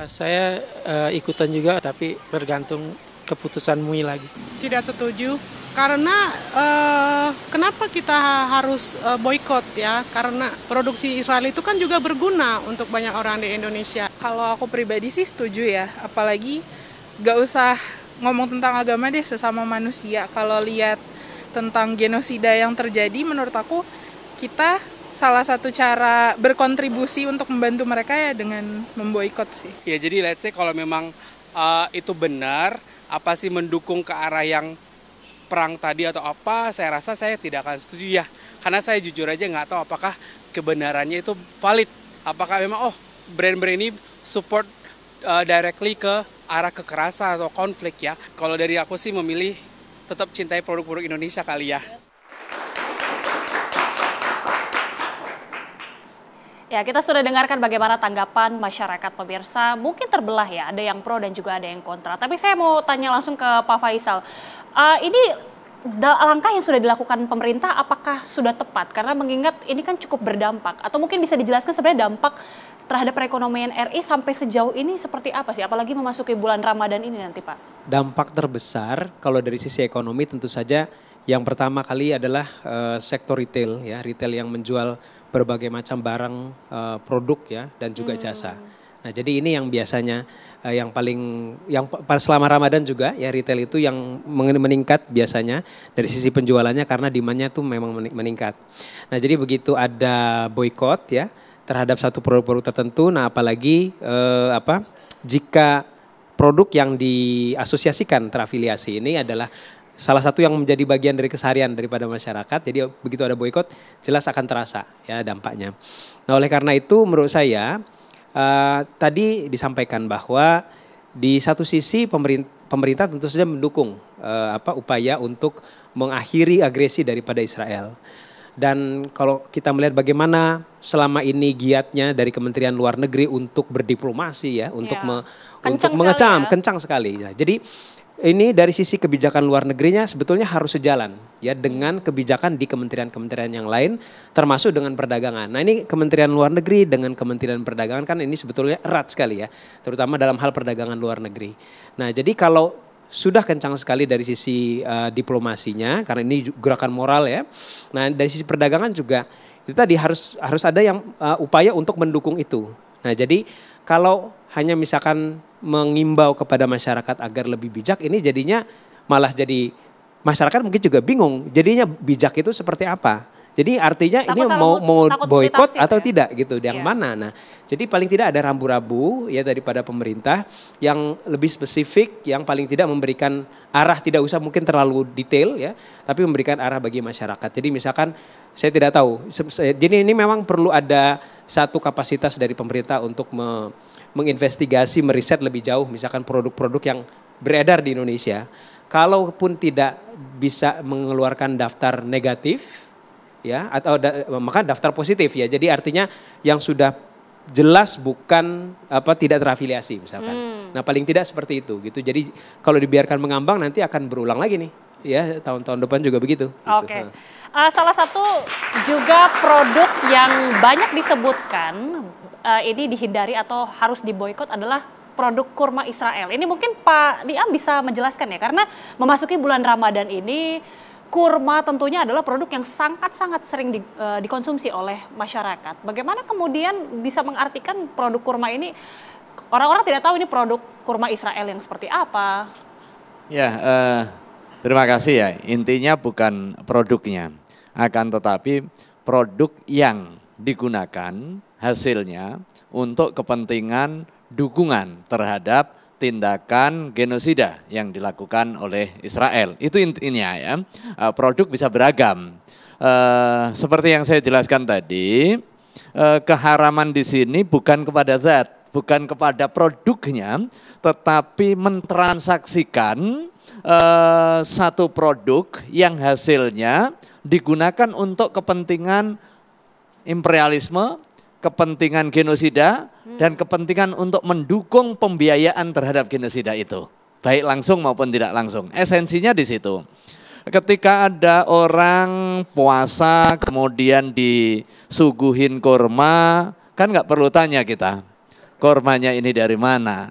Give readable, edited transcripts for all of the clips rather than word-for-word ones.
Saya ikutan juga, tapi tergantung keputusan MUI lagi. Tidak setuju karena kenapa kita harus boykot ya? Karena produksi Israel itu kan juga berguna untuk banyak orang di Indonesia. Kalau aku pribadi sih setuju ya, apalagi gak usah ngomong tentang agama deh, sesama manusia. Kalau lihat tentang genosida yang terjadi, menurut aku kita salah satu cara berkontribusi untuk membantu mereka ya dengan memboikot sih. Ya jadi let's say kalau memang itu benar, apa sih mendukung ke arah yang perang tadi atau apa, saya rasa saya tidak akan setuju ya. Karena saya jujur aja nggak tahu apakah kebenarannya itu valid. Apakah memang brand-brand ini support directly ke arah kekerasan atau konflik ya. Kalau dari aku sih memilih tetap cintai produk-produk Indonesia kali ya. Ya, kita sudah dengarkan bagaimana tanggapan masyarakat pemirsa. Mungkin terbelah ya, ada yang pro dan juga ada yang kontra. Tapi saya mau tanya langsung ke Pak Faisal. Ini langkah yang sudah dilakukan pemerintah apakah sudah tepat? Karena mengingat ini kan cukup berdampak. Atau mungkin bisa dijelaskan sebenarnya dampak terhadap perekonomian RI sampai sejauh ini seperti apa sih? Apalagi memasuki bulan Ramadan ini nanti Pak. Dampak terbesar kalau dari sisi ekonomi tentu saja yang pertama kali adalah sektor retail ya, retail yang menjual berbagai macam barang, produk ya dan juga jasa. Nah, jadi ini yang biasanya yang selama Ramadan juga ya retail itu yang meningkat biasanya dari sisi penjualannya karena demand-nya tuh memang meningkat. Nah, jadi begitu ada boykot ya terhadap satu produk-produk tertentu, nah apalagi jika produk yang diasosiasikan terafiliasi ini adalah salah satu yang menjadi bagian dari keseharian daripada masyarakat, jadi begitu ada boykot jelas akan terasa ya dampaknya. Nah oleh karena itu menurut saya tadi disampaikan bahwa di satu sisi pemerintah tentu saja mendukung upaya untuk mengakhiri agresi daripada Israel. Dan kalau kita melihat bagaimana selama ini giatnya dari Kementerian Luar Negeri untuk berdiplomasi ya, untuk mengecam, kencang sekali. Nah, jadi ini dari sisi kebijakan luar negerinya sebetulnya harus sejalan ya dengan kebijakan di kementerian-kementerian yang lain termasuk dengan perdagangan. Nah ini Kementerian Luar Negeri dengan Kementerian Perdagangan kan ini sebetulnya erat sekali ya, terutama dalam hal perdagangan luar negeri. Nah jadi kalau sudah kencang sekali dari sisi diplomasinya karena ini gerakan moral ya. Nah dari sisi perdagangan juga itu tadi harus ada yang upaya untuk mendukung itu. Nah jadi kalau hanya misalkan mengimbau kepada masyarakat agar lebih bijak, ini jadinya malah jadi masyarakat mungkin juga bingung. Jadinya bijak itu seperti apa? Jadi artinya ini mau boykot atau tidak gitu, yang mana? Nah, jadi paling tidak ada rambu-rambu ya daripada pemerintah yang lebih spesifik, yang paling tidak memberikan arah, tidak usah mungkin terlalu detail ya, tapi memberikan arah bagi masyarakat. Jadi misalkan saya tidak tahu, jadi ini memang perlu ada satu kapasitas dari pemerintah untuk menginvestigasi, meriset lebih jauh misalkan produk-produk yang beredar di Indonesia. Kalaupun tidak bisa mengeluarkan daftar negatif ya atau maka daftar positif ya. Jadi artinya yang sudah jelas bukan tidak terafiliasi misalkan. Nah, paling tidak seperti itu gitu. Jadi kalau dibiarkan mengambang nanti akan berulang lagi nih. Ya, tahun-tahun depan juga begitu. Oke. Salah satu juga produk yang banyak disebutkan ini dihindari atau harus diboikot adalah produk kurma Israel. Ini mungkin Pak Liam bisa menjelaskan ya, karena memasuki bulan Ramadan ini kurma tentunya adalah produk yang sangat-sangat sering dikonsumsi oleh masyarakat. Bagaimana kemudian bisa mengartikan produk kurma ini, orang-orang tidak tahu ini produk kurma Israel yang seperti apa. Ya, terima kasih ya. Intinya bukan produknya, akan tetapi produk yang digunakan hasilnya untuk kepentingan dukungan terhadap tindakan genosida yang dilakukan oleh Israel. Itu intinya ya. Produk bisa beragam. Seperti yang saya jelaskan tadi, keharaman di sini bukan kepada zat, bukan kepada produknya, tetapi mentransaksikan satu produk yang hasilnya digunakan untuk kepentingan imperialisme, kepentingan genosida, dan kepentingan untuk mendukung pembiayaan terhadap genosida itu. Baik langsung maupun tidak langsung. Esensinya di situ. Ketika ada orang puasa kemudian disuguhin kurma, kan nggak perlu tanya kita. kurmanya ini dari mana.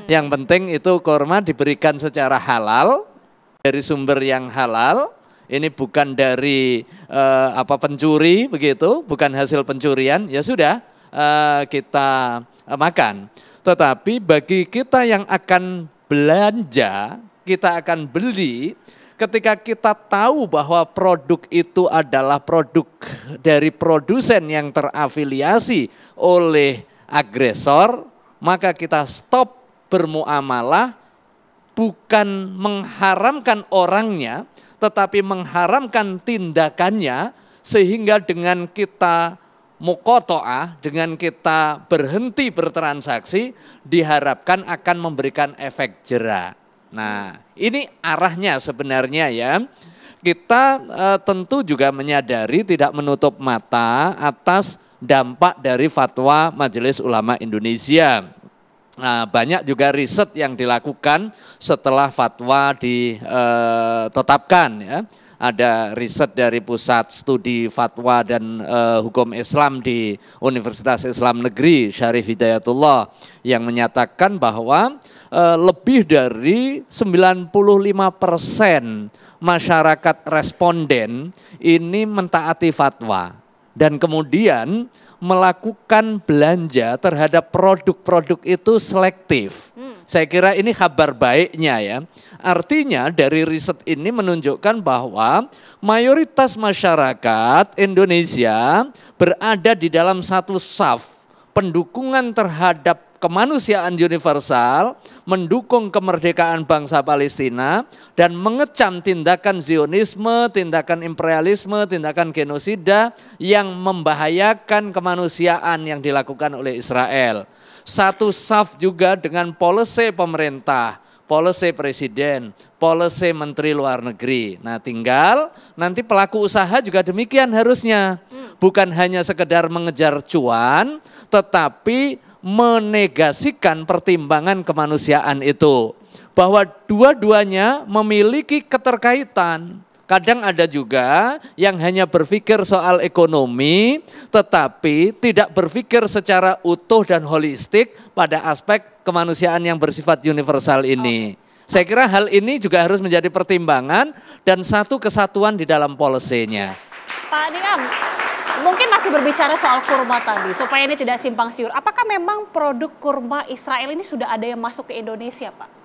Yang penting itu kurma diberikan secara halal, dari sumber yang halal. Ini bukan dari pencuri begitu, bukan hasil pencurian, ya sudah kita makan. Tetapi bagi kita yang akan belanja, kita akan beli, ketika kita tahu bahwa produk itu adalah produk dari produsen yang terafiliasi oleh agresor, maka kita stop bermuamalah, bukan mengharamkan orangnya, tetapi mengharamkan tindakannya, sehingga dengan kita muqoto'ah, dengan kita berhenti bertransaksi, diharapkan akan memberikan efek jera. Nah, ini arahnya sebenarnya ya. Kita tentu juga menyadari, tidak menutup mata atas dampak dari fatwa Majelis Ulama Indonesia. Nah, banyak juga riset yang dilakukan setelah fatwa ditetapkan ya. Ada riset dari Pusat Studi Fatwa dan Hukum Islam di Universitas Islam Negeri Syarif Hidayatullah yang menyatakan bahwa lebih dari 95% masyarakat responden ini mentaati fatwa dan kemudian melakukan belanja terhadap produk-produk itu selektif. Saya kira ini kabar baiknya ya. Artinya dari riset ini menunjukkan bahwa mayoritas masyarakat Indonesia berada di dalam satu saf pendukungan terhadap kemanusiaan universal, mendukung kemerdekaan bangsa Palestina, dan mengecam tindakan Zionisme, tindakan imperialisme, tindakan genosida yang membahayakan kemanusiaan yang dilakukan oleh Israel. Satu saf juga dengan policy pemerintah, policy presiden, policy menteri luar negeri. Nah, tinggal nanti pelaku usaha juga demikian harusnya. Bukan hanya sekedar mengejar cuan, tetapi menegasikan pertimbangan kemanusiaan itu. Bahwa dua-duanya memiliki keterkaitan. Kadang ada juga yang hanya berpikir soal ekonomi, tetapi tidak berpikir secara utuh dan holistik pada aspek kemanusiaan yang bersifat universal ini. Saya kira hal ini juga harus menjadi pertimbangan dan satu kesatuan di dalam policy-nya. Pak Niam, mungkin masih berbicara soal kurma tadi, supaya ini tidak simpang siur. Apakah memang produk kurma Israel ini sudah ada yang masuk ke Indonesia, Pak?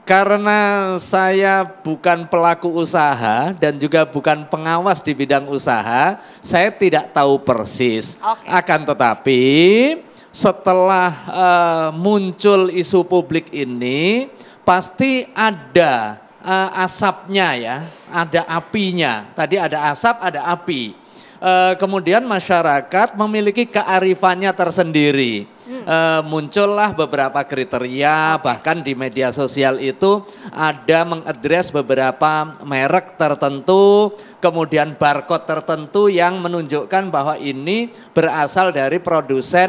Karena saya bukan pelaku usaha dan juga bukan pengawas di bidang usaha, saya tidak tahu persis. Akan tetapi setelah muncul isu publik ini, pasti ada asapnya ya, ada apinya. Tadi ada asap, ada api. Kemudian masyarakat memiliki kearifannya tersendiri. Muncullah beberapa kriteria, bahkan di media sosial itu ada mengadres beberapa merek tertentu, kemudian barcode tertentu yang menunjukkan bahwa ini berasal dari produsen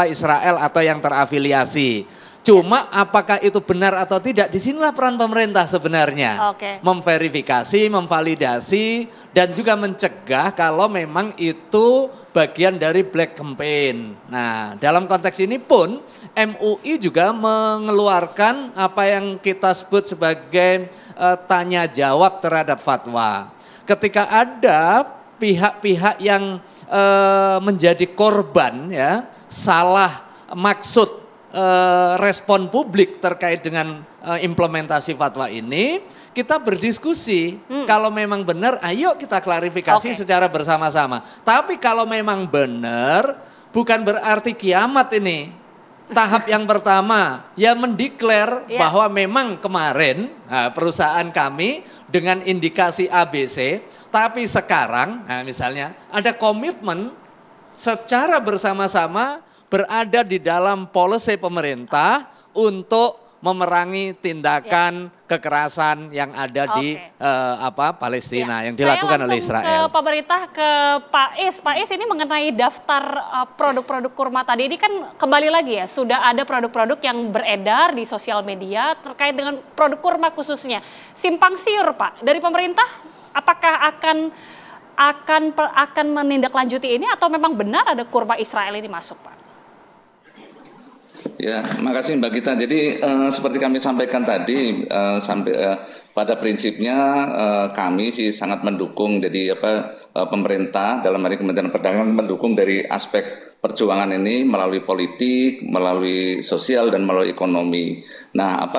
Israel atau yang terafiliasi. Cuma apakah itu benar atau tidak, disinilah peran pemerintah sebenarnya. Memverifikasi, memvalidasi, dan juga mencegah kalau memang itu bagian dari black campaign. Nah, dalam konteks ini pun MUI juga mengeluarkan apa yang kita sebut sebagai tanya jawab terhadap fatwa. Ketika ada pihak-pihak yang menjadi korban ya, salah maksud respon publik terkait dengan implementasi fatwa ini, kita berdiskusi. Kalau memang benar, ayo kita klarifikasi secara bersama-sama. Tapi kalau memang benar, bukan berarti kiamat ini. Tahap yang pertama, ya mendeklar bahwa memang kemarin perusahaan kami dengan indikasi ABC, tapi sekarang, misalnya ada komitmen secara bersama-sama berada di dalam policy pemerintah untuk memerangi tindakan kekerasan yang ada di Palestina yang dilakukan oleh Israel. Ke pemerintah, ke Pak Is. Pak Is, ini mengenai daftar produk-produk kurma tadi, ini kan kembali lagi ya, sudah ada produk-produk yang beredar di sosial media terkait dengan produk kurma khususnya. Simpang siur, Pak, dari pemerintah apakah akan menindaklanjuti ini atau memang benar ada kurma Israel ini masuk, Pak? Ya, makasih Mbak Gita. Jadi seperti kami sampaikan tadi, pada prinsipnya kami sih sangat mendukung. Jadi pemerintah dalam hal ini Kementerian Perdagangan mendukung dari aspek perjuangan ini melalui politik, melalui sosial dan melalui ekonomi. Nah,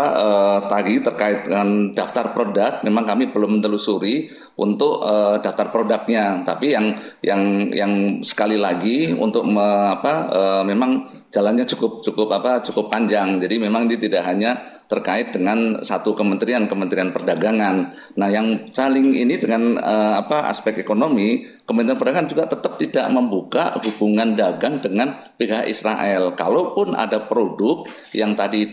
tadi terkait dengan daftar produk, memang kami belum menelusuri untuk daftar produknya. Tapi yang sekali lagi untuk memang jalannya cukup panjang. Jadi memang ini tidak hanya terkait dengan satu kementerian perdagangan. Nah, yang saling ini dengan aspek ekonomi, Kementerian Perdagangan juga tetap tidak membuka hubungan dagang dengan pihak Israel. Kalaupun ada produk yang tadi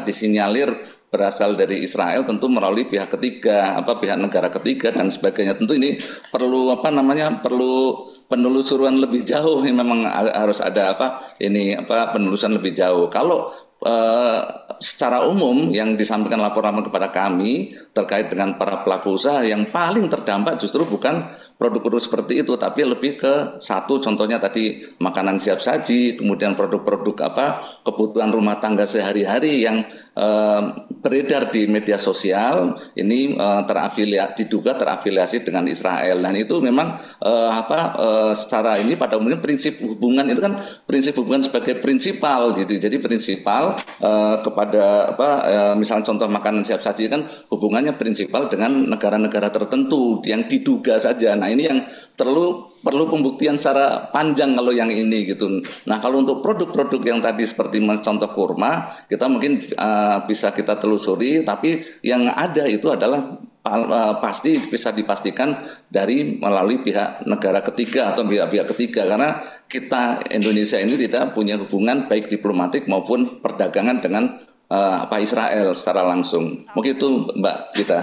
disinyalir berasal dari Israel, tentu melalui pihak ketiga, pihak negara ketiga dan sebagainya. Tentu ini perlu perlu penelusuran lebih jauh. Memang harus ada penelusuran lebih jauh. Kalau secara umum yang disampaikan laporan kepada kami terkait dengan para pelaku usaha, yang paling terdampak justru bukan produk-produk seperti itu, tapi lebih ke satu, contohnya tadi makanan siap saji, kemudian produk-produk kebutuhan rumah tangga sehari-hari yang beredar di media sosial ini diduga terafiliasi dengan Israel. Dan itu memang secara ini pada umumnya prinsip hubungan itu kan prinsip hubungan sebagai prinsipal gitu. Jadi prinsipal kepada misalnya contoh makanan siap saji kan hubungannya prinsipal dengan negara-negara tertentu yang diduga saja. Nah, ini yang perlu pembuktian secara panjang kalau yang ini gitu. Nah, kalau untuk produk-produk yang tadi seperti contoh kurma, kita mungkin bisa kita telusuri, tapi yang ada itu adalah pasti bisa dipastikan melalui pihak negara ketiga atau pihak ketiga, karena kita Indonesia ini tidak punya hubungan baik diplomatik maupun perdagangan dengan Israel secara langsung. Mungkin itu Mbak Gita.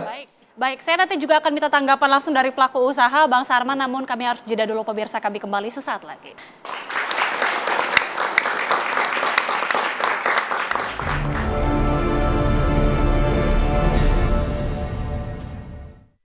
Baik, saya nanti juga akan minta tanggapan langsung dari pelaku usaha Bang Sarman, namun kami harus jeda dulu pemirsa, kami kembali sesaat lagi.